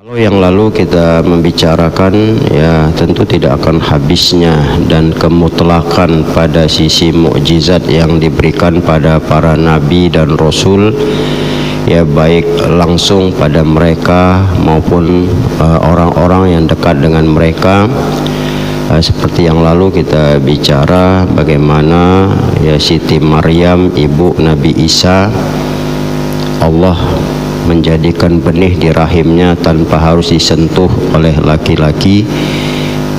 Kalau yang lalu kita membicarakan ya tentu tidak akan habisnya dan kemutlakan pada sisi mukjizat yang diberikan pada para nabi dan rasul, ya baik langsung pada mereka maupun orang-orang yang dekat dengan mereka. Seperti yang lalu kita bicara bagaimana ya Siti Maryam ibu Nabi Isa, Allah menjadikan benih di rahimnya tanpa harus disentuh oleh laki-laki.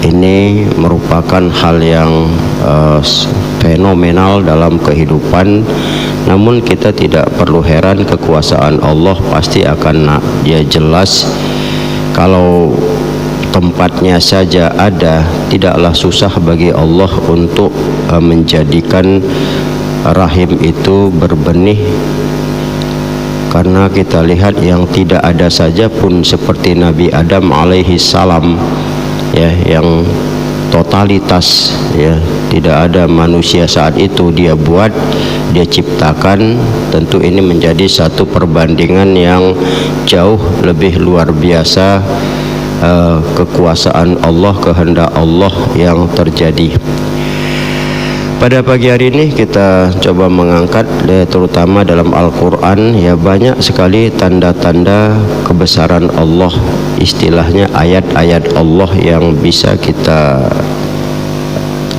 Ini merupakan hal yang fenomenal dalam kehidupan. Namun kita tidak perlu heran, kekuasaan Allah pasti akan dia jelas. Kalau tempatnya saja ada, tidaklah susah bagi Allah untuk menjadikan rahim itu berbenih. Karena kita lihat yang tidak ada saja pun seperti Nabi Adam alaihi salam, ya, yang totalitas, ya, tidak ada manusia saat itu dia buat, dia ciptakan. Tentu ini menjadi satu perbandingan yang jauh lebih luar biasa, kekuasaan Allah, kehendak Allah yang terjadi. Pada pagi hari ini kita coba mengangkat terutama dalam Al-Quran, ya banyak sekali tanda-tanda kebesaran Allah, istilahnya ayat-ayat Allah yang bisa kita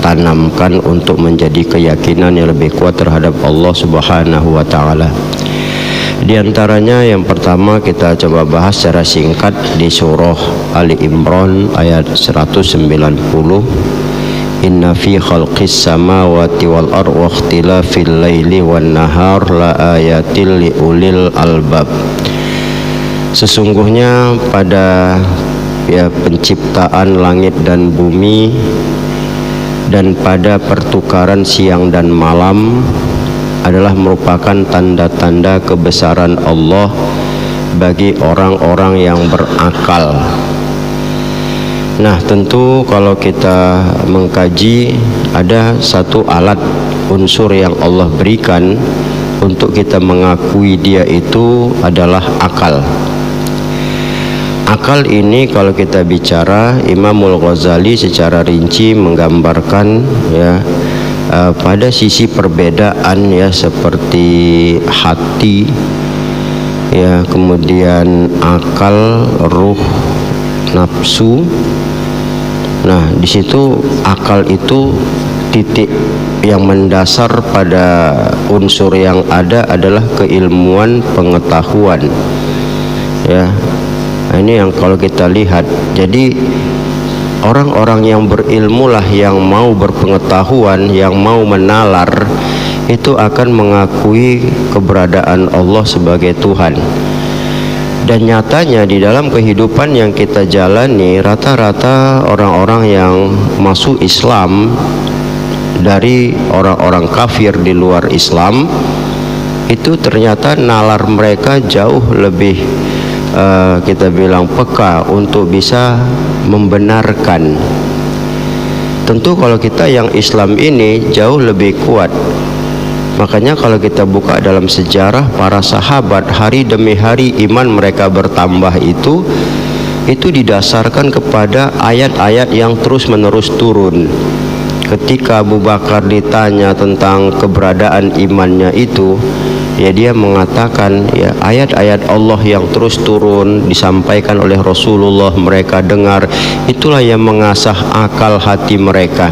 tanamkan untuk menjadi keyakinan yang lebih kuat terhadap Allah Subhanahu wa Ta'ala. Di antaranya yang pertama kita coba bahas secara singkat di surah Ali Imran ayat 190. Inna fi khalqis samawati wal ardi wa ikhtilafil laili wan nahar la ayatil li ulil albab. Sesungguhnya pada ya penciptaan langit dan bumi dan pada pertukaran siang dan malam adalah merupakan tanda-tanda kebesaran Allah bagi orang-orang yang berakal. Nah, tentu kalau kita mengkaji, ada satu alat unsur yang Allah berikan untuk kita mengakui dia itu adalah akal. Akal ini kalau kita bicara, Imamul Ghazali secara rinci menggambarkan ya pada sisi perbedaan ya seperti hati, ya kemudian akal, ruh, nafsu. Nah, di situ akal itu titik yang mendasar pada unsur yang ada adalah keilmuan, pengetahuan. Ya, nah, ini yang kalau kita lihat. Jadi orang-orang yang berilmu lah yang mau berpengetahuan, yang mau menalar, itu akan mengakui keberadaan Allah sebagai Tuhan. Dan nyatanya di dalam kehidupan yang kita jalani, rata-rata orang-orang yang masuk Islam dari orang-orang kafir di luar Islam itu ternyata nalar mereka jauh lebih kita bilang peka untuk bisa membenarkan. Tentu kalau kita yang Islam ini jauh lebih kuat. Makanya kalau kita buka dalam sejarah para sahabat, hari demi hari iman mereka bertambah itu didasarkan kepada ayat-ayat yang terus-menerus turun. Ketika Abu Bakar ditanya tentang keberadaan imannya itu, ya dia mengatakan ya ayat-ayat Allah yang terus turun disampaikan oleh Rasulullah, mereka dengar, itulah yang mengasah akal hati mereka.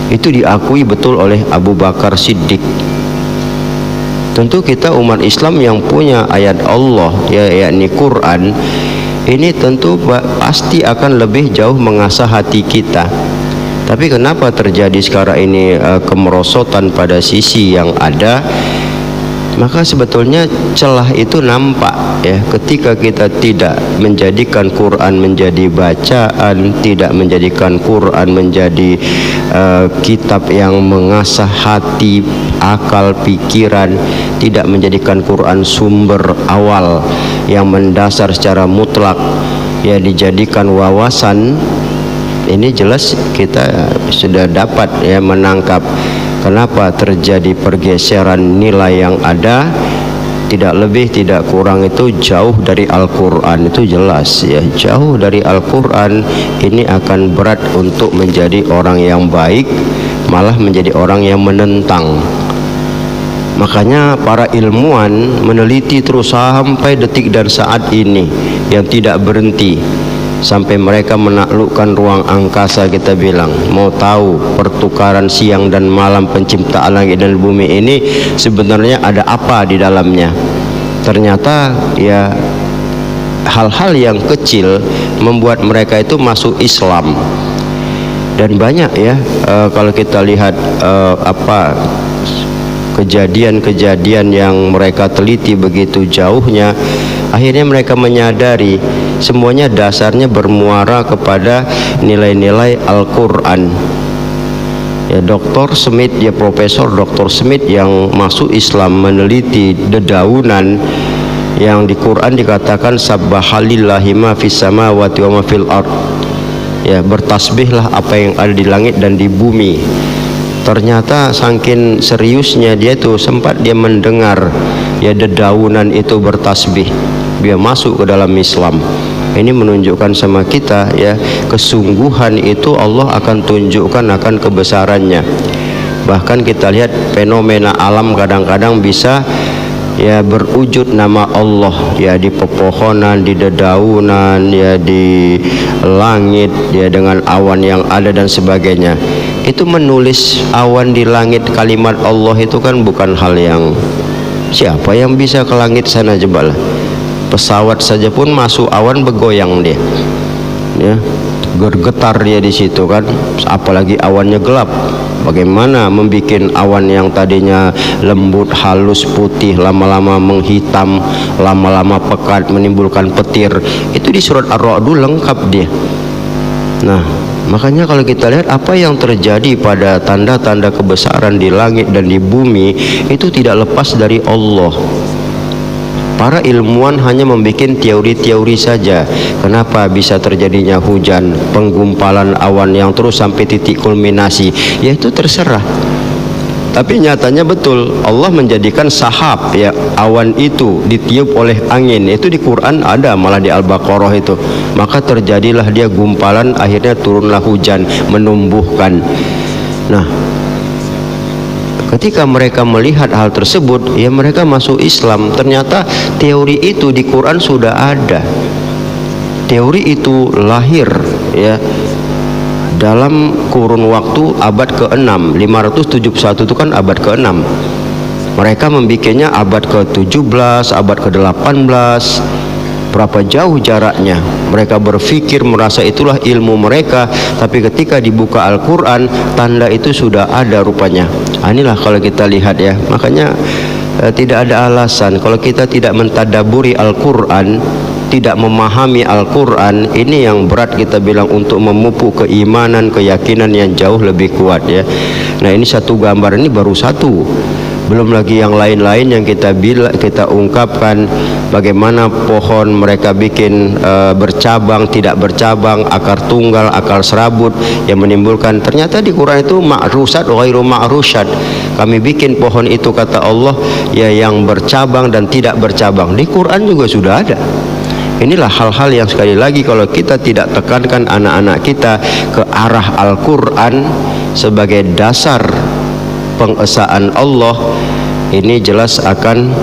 Itu diakui betul oleh Abu Bakar Siddiq. Tentu kita umat Islam yang punya ayat Allah, ya yakni Quran, ini tentu pasti akan lebih jauh mengasah hati kita. Tapi kenapa terjadi sekarang ini kemerosotan pada sisi yang ada? Maka sebetulnya celah itu nampak ya ketika kita tidak menjadikan Quran menjadi bacaan, tidak menjadikan Quran menjadi kitab yang mengasah hati, akal, pikiran, tidak menjadikan Quran sumber awal yang mendasar secara mutlak, ya dijadikan wawasan. Ini jelas kita sudah dapat ya menangkap kenapa terjadi pergeseran nilai yang ada. tidak lebih tidak kurang, itu jauh dari Al-Quran, itu jelas ya, jauh dari Al-Quran. Ini akan berat untuk menjadi orang yang baik, malah menjadi orang yang menentang. Makanya para ilmuwan meneliti terus sampai detik dan saat ini yang tidak berhenti, sampai mereka menaklukkan ruang angkasa. Kita bilang mau tahu pertukaran siang dan malam penciptaan langit dan bumi ini sebenarnya ada apa di dalamnya. Ternyata ya hal-hal yang kecil membuat mereka itu masuk Islam. Dan banyak ya kalau kita lihat kejadian-kejadian yang mereka teliti begitu jauhnya, akhirnya mereka menyadari semuanya dasarnya bermuara kepada nilai-nilai Al-Quran. Ya, Dr. Smith, ya Profesor Dr. Smith yang masuk Islam meneliti dedaunan yang di Quran dikatakan sabbahalillahi ma fis samawati wa ma fil ard. Ya, bertasbihlah apa yang ada di langit dan di bumi. Ternyata saking seriusnya dia tuh sempat dia mendengar ya dedaunan itu bertasbih, dia masuk ke dalam Islam. Ini menunjukkan sama kita ya, kesungguhan itu Allah akan tunjukkan akan kebesarannya. Bahkan kita lihat fenomena alam kadang-kadang bisa ya berwujud nama Allah ya di pepohonan, di dedaunan, ya di langit, ya dengan awan yang ada dan sebagainya. Itu menulis awan di langit kalimat Allah itu kan bukan hal yang, siapa yang bisa ke langit sana cobalah. Pesawat saja pun masuk awan bergoyang dia, ya bergetar dia di situ kan, apalagi awannya gelap. Bagaimana membuat awan yang tadinya lembut, halus, putih, lama-lama menghitam, lama-lama pekat, menimbulkan petir. Itu di surat Ar-Ra'd lengkap dia. Nah, makanya kalau kita lihat apa yang terjadi pada tanda-tanda kebesaran di langit dan di bumi itu tidak lepas dari Allah. Para ilmuwan hanya membuat teori-teori saja. Kenapa bisa terjadinya hujan, penggumpalan awan yang terus sampai titik kulminasi? Ya itu terserah. Tapi nyatanya betul, Allah menjadikan sahab ya, awan itu ditiup oleh angin. Itu di Quran ada, malah di Al-Baqarah itu. Maka terjadilah dia gumpalan, akhirnya turunlah hujan, menumbuhkan. Nah, ketika mereka melihat hal tersebut, ya mereka masuk Islam. Ternyata teori itu di Quran sudah ada. Teori itu lahir ya dalam kurun waktu abad ke-6, 571 itu kan abad ke-6. Mereka membikinnya abad ke-17, abad ke-18. Berapa jauh jaraknya. Mereka berpikir merasa itulah ilmu mereka, tapi ketika dibuka Al-Quran, tanda itu sudah ada rupanya. Inilah kalau kita lihat ya, makanya tidak ada alasan kalau kita tidak mentadaburi Al-Quran, tidak memahami Al-Quran. Ini yang berat kita bilang untuk memupuk keimanan, keyakinan yang jauh lebih kuat ya. Nah, ini satu gambar, ini baru satu, belum lagi yang lain-lain yang kita ungkapkan. Bagaimana pohon mereka bikin bercabang, tidak bercabang, akar tunggal, akar serabut yang menimbulkan. Ternyata di Quran itu ma'rusat ghairu ma'rusyat. Kami bikin pohon itu kata Allah ya yang bercabang dan tidak bercabang. Di Quran juga sudah ada. Inilah hal-hal yang sekali lagi kalau kita tidak tekankan anak-anak kita ke arah Al-Quran sebagai dasar pengesaan Allah, ini jelas akan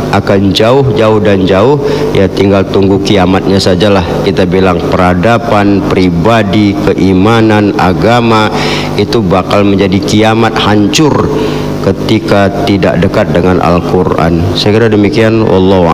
jauh dan jauh ya, tinggal tunggu kiamatnya sajalah. Kita bilang peradaban, pribadi, keimanan, agama itu bakal menjadi kiamat, hancur ketika tidak dekat dengan Al-Quran. Saya kira demikian. Wallahu